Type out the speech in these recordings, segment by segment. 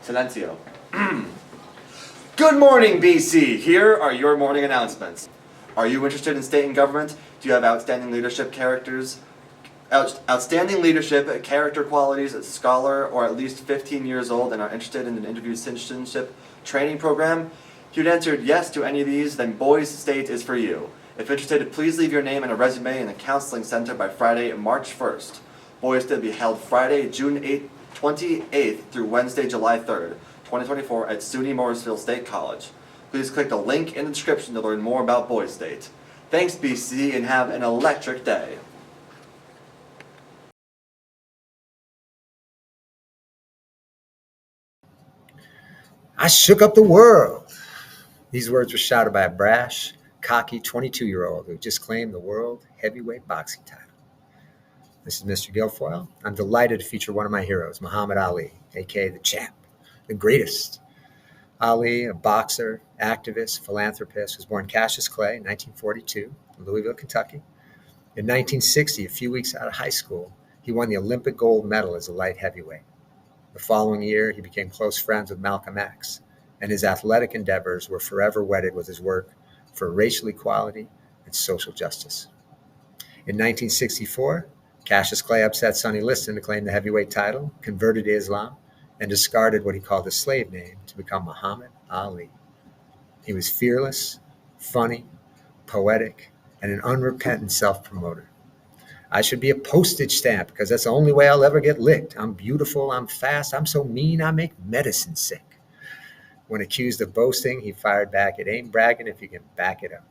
Silencio. Good morning, BC. Here are your morning announcements. Are you interested in state and government? Do you have outstanding leadership character qualities as a scholar, or at least 15 years old and are interested in an interview citizenship training program? If you'd answered yes to any of these, then Boise State is for you. If interested, please leave your name and a resume in the counseling center by Friday, March 1st. Boise State will be held Friday, June 28th through Wednesday, July 3rd, 2024 at SUNY Morrisville State College. Please click the link in the description to learn more about Boise State. Thanks, BC, and have an electric day. I shook up the world. These words were shouted by a brash, cocky 22-year-old who just claimed the world heavyweight boxing title. This is Mr. Guilfoyle. I'm delighted to feature one of my heroes, Muhammad Ali, aka the champ, the greatest. Ali, a boxer, activist, philanthropist, was born Cassius Clay in 1942 in Louisville, Kentucky. In 1960, a few weeks out of high school, he won the Olympic gold medal as a light heavyweight. The following year, he became close friends with Malcolm X, and his athletic endeavors were forever wedded with his work for racial equality and social justice. In 1964, Cassius Clay upset Sonny Liston to claim the heavyweight title, converted to Islam, and discarded what he called his slave name to become Muhammad Ali. He was fearless, funny, poetic, and an unrepentant self-promoter. I should be a postage stamp because that's the only way I'll ever get licked. I'm beautiful, I'm fast, I'm so mean I make medicine sick. When accused of boasting, he fired back, "It ain't bragging if you can back it up."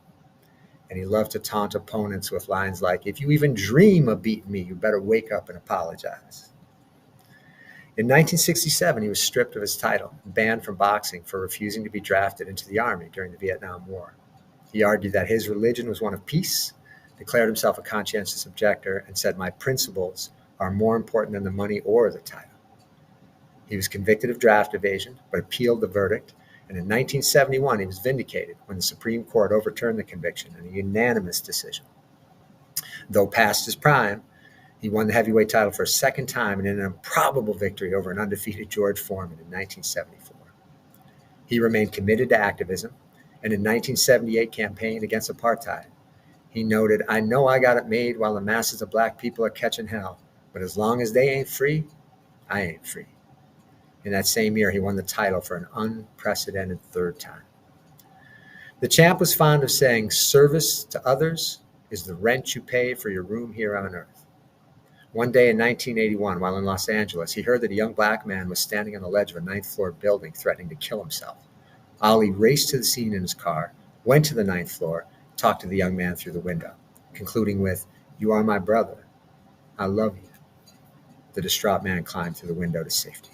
And he loved to taunt opponents with lines like, "If you even dream of beating me, you better wake up and apologize." In 1967, he was stripped of his title, banned from boxing for refusing to be drafted into the Army during the Vietnam War. He argued that his religion was one of peace, declared himself a conscientious objector, and said, "My principles are more important than the money or the title." He was convicted of draft evasion, but appealed the verdict, and in 1971 he was vindicated when the Supreme Court overturned the conviction in a unanimous decision. Though past his prime, he won the heavyweight title for a second time in an improbable victory over an undefeated George Foreman in 1974. He remained committed to activism, and in 1978 campaigned against apartheid. He noted, "I know I got it made while the masses of black people are catching hell, but as long as they ain't free, I ain't free." In that same year, he won the title for an unprecedented third time. The champ was fond of saying, "Service to others is the rent you pay for your room here on earth." One day in 1981, while in Los Angeles, he heard that a young black man was standing on the ledge of a ninth-floor building threatening to kill himself. Ali raced to the scene in his car, went to the ninth floor, talked to the young man through the window, concluding with, "You are my brother. I love you." The distraught man climbed through the window to safety.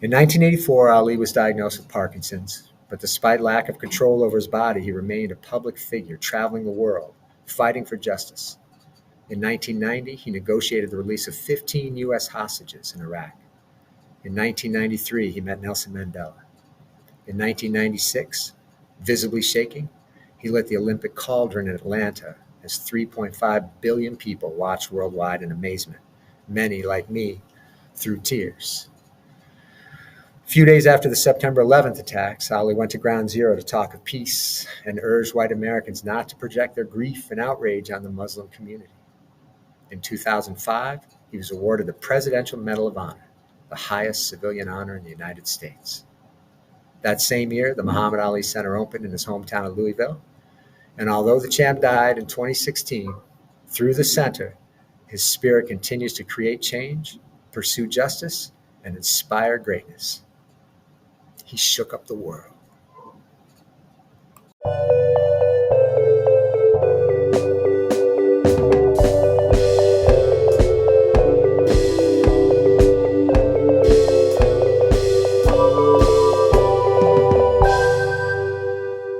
In 1984, Ali was diagnosed with Parkinson's, but despite lack of control over his body, he remained a public figure traveling the world, fighting for justice. In 1990, he negotiated the release of 15 U.S. hostages in Iraq. In 1993, he met Nelson Mandela. In 1996, visibly shaking, he lit the Olympic cauldron in Atlanta as 3.5 billion people watched worldwide in amazement, many, like me, through tears. A few days after the September 11th attacks, Ali went to Ground Zero to talk of peace and urged white Americans not to project their grief and outrage on the Muslim community. In 2005, he was awarded the Presidential Medal of Honor, the highest civilian honor in the United States. That same year, the Muhammad Ali Center opened in his hometown of Louisville, and although the champ died in 2016, through the center, his spirit continues to create change, pursue justice, and inspire greatness. He shook up the world.